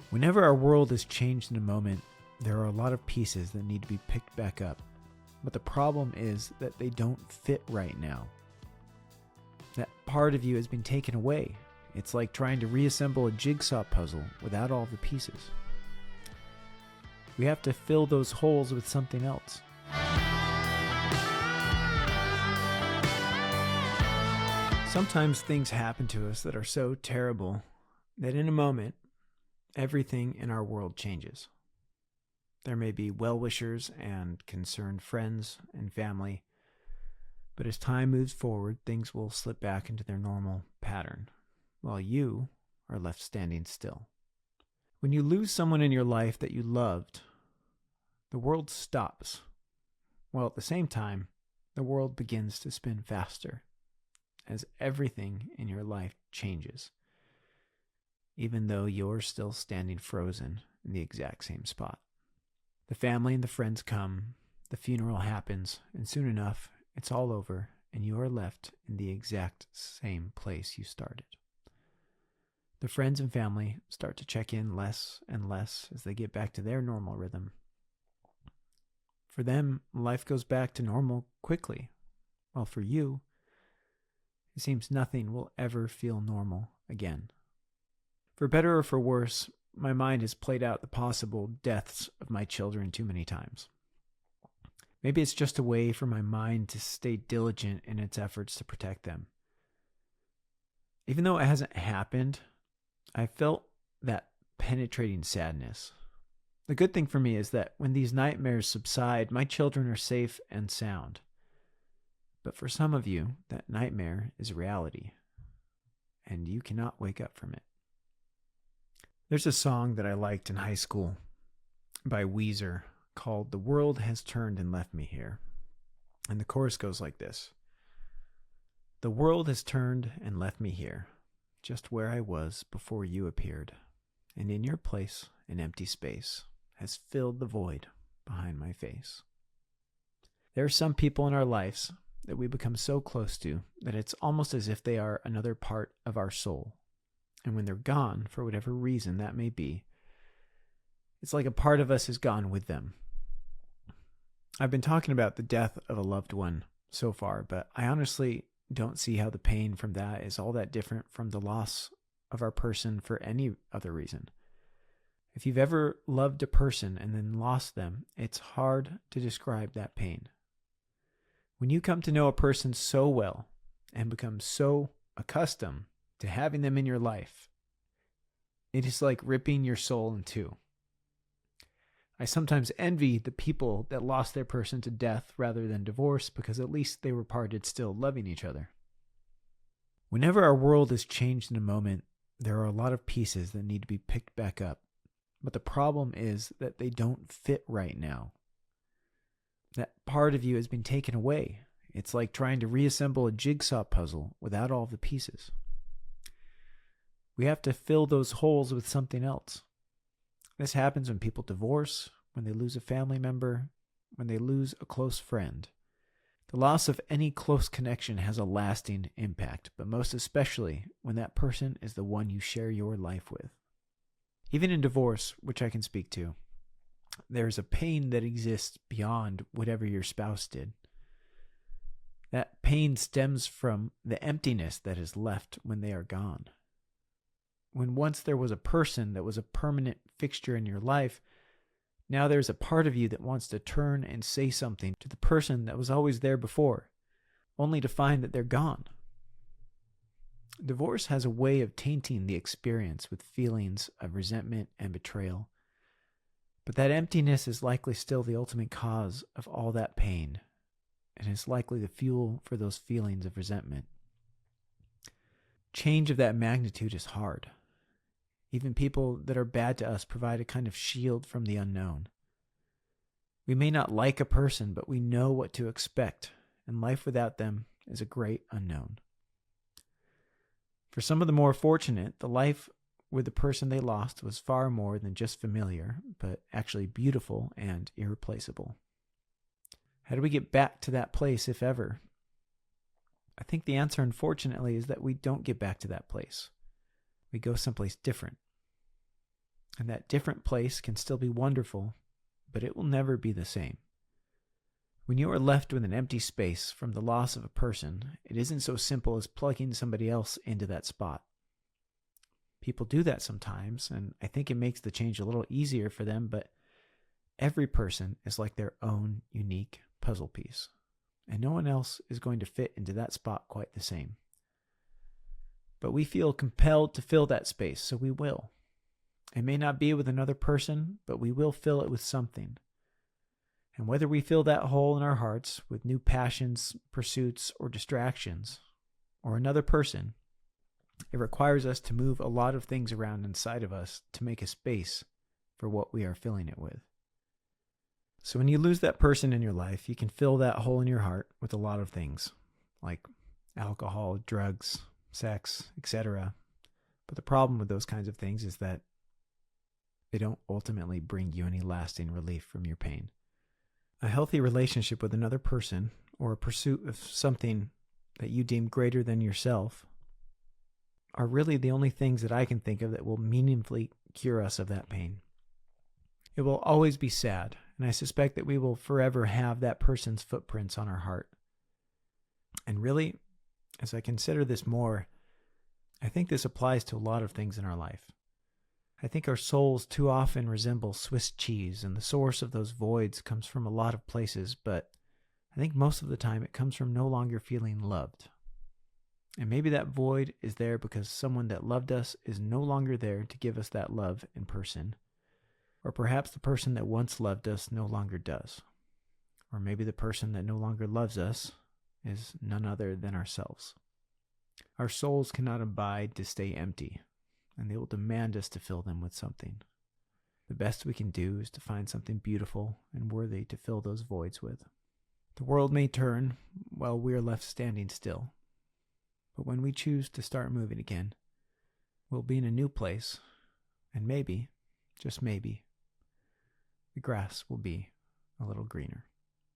Whenever our world is changed in a moment, there are a lot of pieces that need to be picked back up. But the problem is that they don't fit right now. That part of you has been taken away. It's like trying to reassemble a jigsaw puzzle without all the pieces. We have to fill those holes with something else. Sometimes things happen to us that are so terrible that in a moment, everything in our world changes. There may be well-wishers and concerned friends and family, but as time moves forward, things will slip back into their normal pattern, while you are left standing still. When you lose someone in your life that you loved, the world stops, while at the same time, the world begins to spin faster as everything in your life changes, even though you're still standing frozen in the exact same spot. The family and the friends come, the funeral happens, and soon enough, it's all over, and you are left in the exact same place you started. The friends and family start to check in less and less as they get back to their normal rhythm. For them, life goes back to normal quickly, while for you, it seems nothing will ever feel normal again. For better or for worse, my mind has played out the possible deaths of my children too many times. Maybe it's just a way for my mind to stay diligent in its efforts to protect them. Even though it hasn't happened, I felt that penetrating sadness. The good thing for me is that when these nightmares subside, my children are safe and sound. But for some of you, that nightmare is reality, and you cannot wake up from it. There's a song that I liked in high school by Weezer called "The World Has Turned and Left Me Here." And the chorus goes like this: "The world has turned and left me here, just where I was before you appeared. And in your place, an empty space has filled the void behind my face." There are some people in our lives that we become so close to that it's almost as if they are another part of our soul. And when they're gone, for whatever reason that may be, it's like a part of us is gone with them. I've been talking about the death of a loved one so far, but I honestly don't see how the pain from that is all that different from the loss of our person for any other reason. If you've ever loved a person and then lost them, it's hard to describe that pain. When you come to know a person so well and become so accustomed to having them in your life, it is like ripping your soul in two. I sometimes envy the people that lost their person to death rather than divorce, because at least they were parted still loving each other. Whenever our world is changed in a moment, there are a lot of pieces that need to be picked back up. But the problem is that they don't fit right now. That part of you has been taken away. It's like trying to reassemble a jigsaw puzzle without all the pieces. We have to fill those holes with something else. This happens when people divorce, when they lose a family member, when they lose a close friend. The loss of any close connection has a lasting impact, but most especially when that person is the one you share your life with. Even in divorce, which I can speak to, there's a pain that exists beyond whatever your spouse did. That pain stems from the emptiness that is left when they are gone. When once there was a person that was a permanent fixture in your life, now there's a part of you that wants to turn and say something to the person that was always there before, only to find that they're gone. Divorce has a way of tainting the experience with feelings of resentment and betrayal. But that emptiness is likely still the ultimate cause of all that pain, and is likely the fuel for those feelings of resentment. Change of that magnitude is hard. Even people that are bad to us provide a kind of shield from the unknown. We may not like a person, but we know what to expect, and life without them is a great unknown. For some of the more fortunate, the life with the person they lost was far more than just familiar, but actually beautiful and irreplaceable. How do we get back to that place, if ever? I think the answer, unfortunately, is that we don't get back to that place. We go someplace different. And that different place can still be wonderful, but it will never be the same. When you are left with an empty space from the loss of a person, it isn't so simple as plugging somebody else into that spot. People do that sometimes, and I think it makes the change a little easier for them, but every person is like their own unique puzzle piece, and no one else is going to fit into that spot quite the same. But we feel compelled to fill that space, so we will. It may not be with another person, but we will fill it with something. And whether we fill that hole in our hearts with new passions, pursuits, or distractions, or another person, it requires us to move a lot of things around inside of us to make a space for what we are filling it with. So when you lose that person in your life, you can fill that hole in your heart with a lot of things, like alcohol, drugs, sex, etc. But the problem with those kinds of things is that they don't ultimately bring you any lasting relief from your pain. A healthy relationship with another person, or a pursuit of something that you deem greater than yourself, are really the only things that I can think of that will meaningfully cure us of that pain. It will always be sad, and I suspect that we will forever have that person's footprints on our heart. And really, as I consider this more, I think this applies to a lot of things in our life. I think our souls too often resemble Swiss cheese, and the source of those voids comes from a lot of places, but I think most of the time it comes from no longer feeling loved. And maybe that void is there because someone that loved us is no longer there to give us that love in person. Or perhaps the person that once loved us no longer does. Or maybe the person that no longer loves us is none other than ourselves. Our souls cannot abide to stay empty, and they will demand us to fill them with something. The best we can do is to find something beautiful and worthy to fill those voids with. The world may turn while we are left standing still, but when we choose to start moving again, we'll be in a new place, and maybe, just maybe, the grass will be a little greener.